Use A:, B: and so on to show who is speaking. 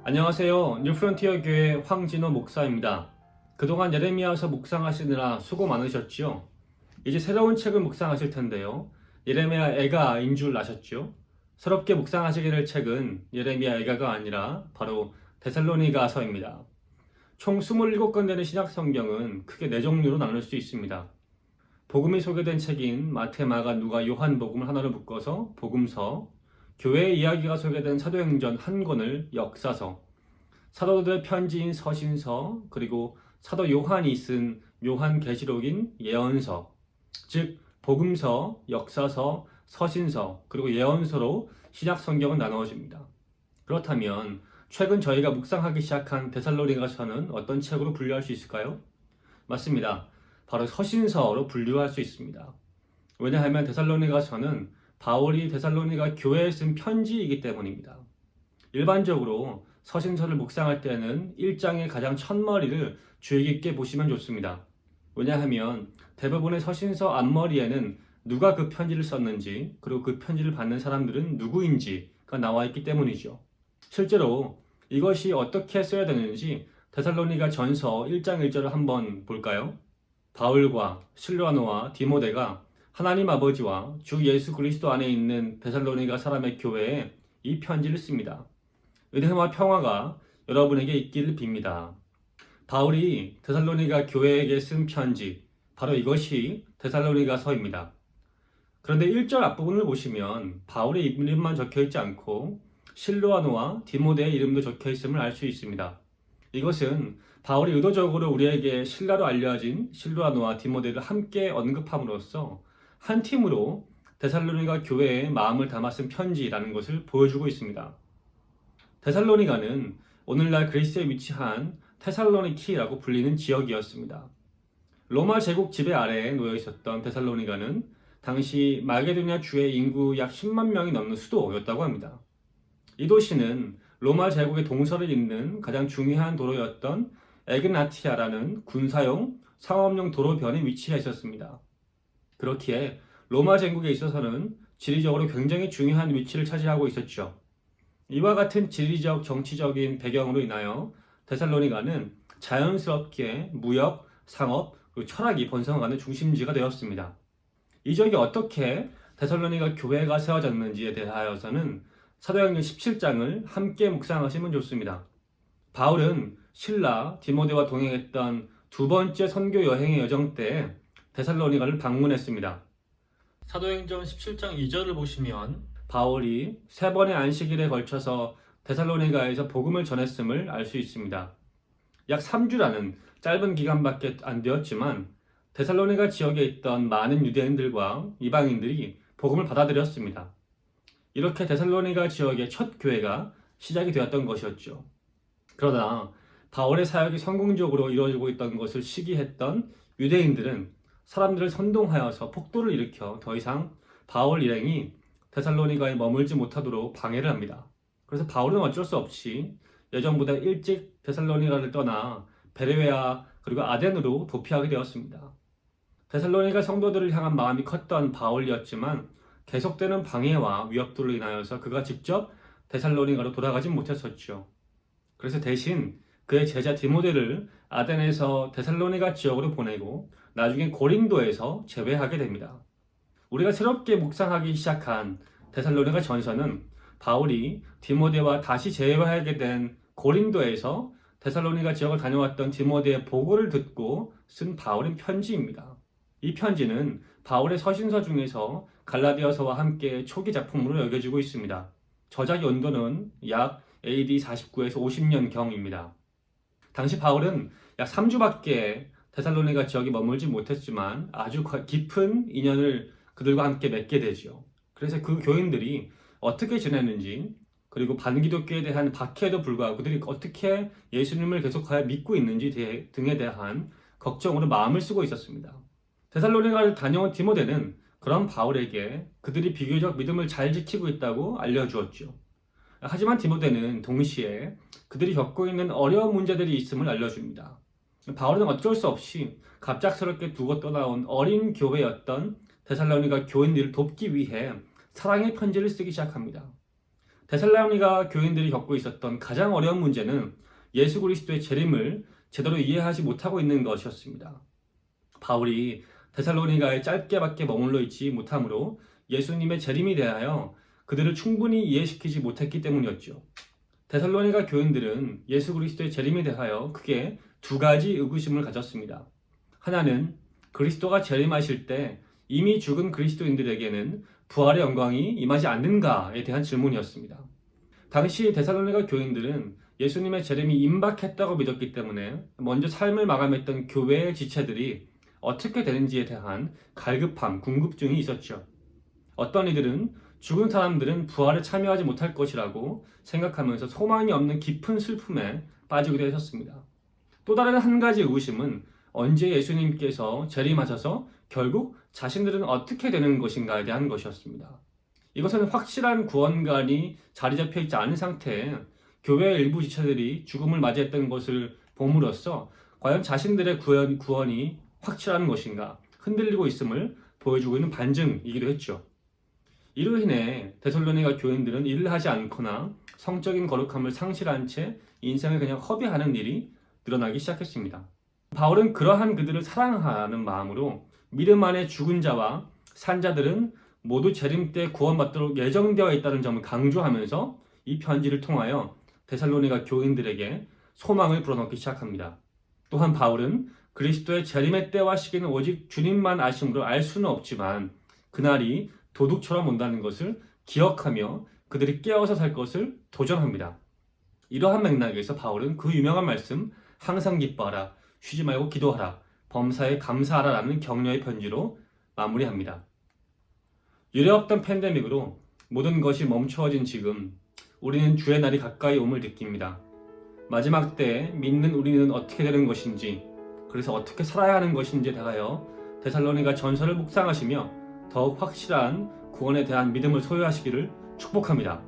A: 안녕하세요. 뉴프론티어 교회 황진호 목사입니다. 그동안 예레미야서 묵상하시느라 수고 많으셨지요? 이제 새로운 책을 묵상하실 텐데요. 예레미야 애가인 줄 아셨죠? 새롭게 묵상하시게 될 책은 예레미야 애가가 아니라 바로 데살로니가서입니다. 총 27권 되는 신약 성경은 크게 4종류로 나눌 수 있습니다. 복음이 소개된 책인 마태, 마가, 누가, 요한 복음을 하나로 묶어서 복음서, 교회의 이야기가 소개된 사도행전 한 권을 역사서, 사도들의 편지인 서신서, 그리고 사도 요한이 쓴 요한계시록인 예언서, 즉 복음서, 역사서, 서신서, 그리고 예언서로 신약 성경은 나누어집니다. 그렇다면 최근 저희가 묵상하기 시작한 데살로니가서는 어떤 책으로 분류할 수 있을까요? 맞습니다. 바로 서신서로 분류할 수 있습니다. 왜냐하면 데살로니가서는 바울이 데살로니가 교회에 쓴 편지이기 때문입니다. 일반적으로 서신서를 묵상할 때는 1장의 가장 첫머리를 주의 깊게 보시면 좋습니다. 왜냐하면 대부분의 서신서 앞머리에는 누가 그 편지를 썼는지, 그리고 그 편지를 받는 사람들은 누구인지가 나와 있기 때문이죠. 실제로 이것이 어떻게 써야 되는지 데살로니가 전서 1장 1절을 한번 볼까요? 바울과 실로아노와 디모데가 하나님 아버지와 주 예수 그리스도 안에 있는 데살로니가 사람의 교회에 이 편지를 씁니다. 은혜와 평화가 여러분에게 있기를 빕니다. 바울이 데살로니가 교회에게 쓴 편지, 바로 이것이 데살로니가서입니다. 그런데 1절 앞부분을 보시면 바울의 이름만 적혀 있지 않고 실로아노와 디모데의 이름도 적혀 있음을 알 수 있습니다. 이것은 바울이 의도적으로 우리에게 신라로 알려진 실로아노와 디모데를 함께 언급함으로써 한 팀으로 데살로니가 교회의 마음을 담아 쓴 편지라는 것을 보여주고 있습니다. 데살로니가는 오늘날 그리스에 위치한 테살로니키라고 불리는 지역이었습니다. 로마 제국 지배 아래에 놓여 있었던 데살로니가는 당시 마게도냐 주의 인구 약 10만 명이 넘는 수도였다고 합니다. 이 도시는 로마 제국의 동서를 잇는 가장 중요한 도로였던 에그나티아라는 군사용, 상업용 도로변에 위치해 있었습니다. 그렇기에 로마 제국에 있어서는 지리적으로 굉장히 중요한 위치를 차지하고 있었죠. 이와 같은 지리적, 정치적인 배경으로 인하여 데살로니가는 자연스럽게 무역, 상업, 그리고 철학이 번성하는 중심지가 되었습니다. 이 지역이 어떻게 데살로니가 교회가 세워졌는지에 대하여서는 사도행전 17장을 함께 묵상하시면 좋습니다. 바울은 실라, 디모데와 동행했던 두 번째 선교 여행의 여정 때 데살로니가를 방문했습니다. 사도행전 17장 2절을 보시면 바울이 3번의 안식일에 걸쳐서 데살로니가에서 복음을 전했음을 알 수 있습니다. 약 3주라는 짧은 기간밖에 안 되었지만 데살로니가 지역에 있던 많은 유대인들과 이방인들이 복음을 받아들였습니다. 이렇게 데살로니가 지역의 첫 교회가 시작이 되었던 것이었죠. 그러나 바울의 사역이 성공적으로 이루어지고 있던 것을 시기했던 유대인들은 사람들을 선동하여서 폭도를 일으켜 더 이상 바울 일행이 데살로니가에 머물지 못하도록 방해를 합니다. 그래서 바울은 어쩔 수 없이 예정보다 일찍 데살로니가를 떠나 베레웨아 그리고 아덴으로 도피하게 되었습니다. 데살로니가 성도들을 향한 마음이 컸던 바울이었지만 계속되는 방해와 위협들로 인하여서 그가 직접 데살로니가로 돌아가지 못했었죠. 그래서 대신 그의 제자 디모데를 아덴에서 데살로니가 지역으로 보내고 나중에 고린도에서 제외하게 됩니다. 우리가 새롭게 묵상하기 시작한 데살로니가 전서는 바울이 디모데와 다시 제외하게 된 고린도에서 데살로니가 지역을 다녀왔던 디모데의 보고를 듣고 쓴 바울의 편지입니다. 이 편지는 바울의 서신서 중에서 갈라디아서와 함께 초기 작품으로 여겨지고 있습니다. 저작 연도는 약 AD 49에서 50년경입니다. 당시 바울은 약 3주밖에 데살로니가 지역에 머물지 못했지만 아주 깊은 인연을 그들과 함께 맺게 되죠. 그래서 그 교인들이 어떻게 지내는지, 그리고 반기독교에 대한 박해에도 불구하고 그들이 어떻게 예수님을 계속하여 믿고 있는지 등에 대한 걱정으로 마음을 쓰고 있었습니다. 데살로니가를 다녀온 디모데는 그런 바울에게 그들이 비교적 믿음을 잘 지키고 있다고 알려주었죠. 하지만 디모데는 동시에 그들이 겪고 있는 어려운 문제들이 있음을 알려줍니다. 바울은 어쩔 수 없이 갑작스럽게 두고 떠나온 어린 교회였던 데살로니가 교인들을 돕기 위해 사랑의 편지를 쓰기 시작합니다. 데살로니가 교인들이 겪고 있었던 가장 어려운 문제는 예수 그리스도의 재림을 제대로 이해하지 못하고 있는 것이었습니다. 바울이 데살로니가에 짧게밖에 머물러 있지 못하므로 예수님의 재림에 대하여 그들을 충분히 이해시키지 못했기 때문이었죠. 데살로니가 교인들은 예수 그리스도의 재림에 대하여 크게 두 가지 의구심을 가졌습니다. 하나는 그리스도가 재림하실 때 이미 죽은 그리스도인들에게는 부활의 영광이 임하지 않는가에 대한 질문이었습니다. 당시 데살로니가 교인들은 예수님의 재림이 임박했다고 믿었기 때문에 먼저 삶을 마감했던 교회의 지체들이 어떻게 되는지에 대한 갈급함, 궁금증이 있었죠. 어떤 이들은 죽은 사람들은 부활에 참여하지 못할 것이라고 생각하면서 소망이 없는 깊은 슬픔에 빠지기도 했었습니다. 또 다른 한 가지 의구심은 언제 예수님께서 재림하셔서 결국 자신들은 어떻게 되는 것인가에 대한 것이었습니다. 이것은 확실한 구원관이 자리 잡혀 있지 않은 상태에 교회의 일부 지체들이 죽음을 맞이했던 것을 봄으로써 과연 자신들의 구원이 확실한 것인가 흔들리고 있음을 보여주고 있는 반증이기도 했죠. 이로 인해 데살로니가 교인들은 일을 하지 않거나 성적인 거룩함을 상실한 채 인생을 그냥 허비하는 일이 늘어나기 시작했습니다. 바울은 그러한 그들을 사랑하는 마음으로 믿음 안에 죽은 자와 산 자들은 모두 재림 때 구원받도록 예정되어 있다는 점을 강조하면서 이 편지를 통하여 데살로니가 교인들에게 소망을 불어넣기 시작합니다. 또한 바울은 그리스도의 재림의 때와 시기는 오직 주님만 아심으로 알 수는 없지만 그날이 도둑처럼 온다는 것을 기억하며 그들이 깨어서 살 것을 도전합니다. 이러한 맥락에서 바울은 그 유명한 말씀 항상 기뻐하라, 쉬지 말고 기도하라, 범사에 감사하라 라는 격려의 편지로 마무리합니다. 유례없던 팬데믹으로 모든 것이 멈추어진 지금 우리는 주의 날이 가까이 옴을 느낍니다. 마지막 때에 믿는 우리는 어떻게 되는 것인지, 그래서 어떻게 살아야 하는 것인지에 대하여 데살로니가 전서를 묵상하시며 더욱 확실한 구원에 대한 믿음을 소유하시기를 축복합니다.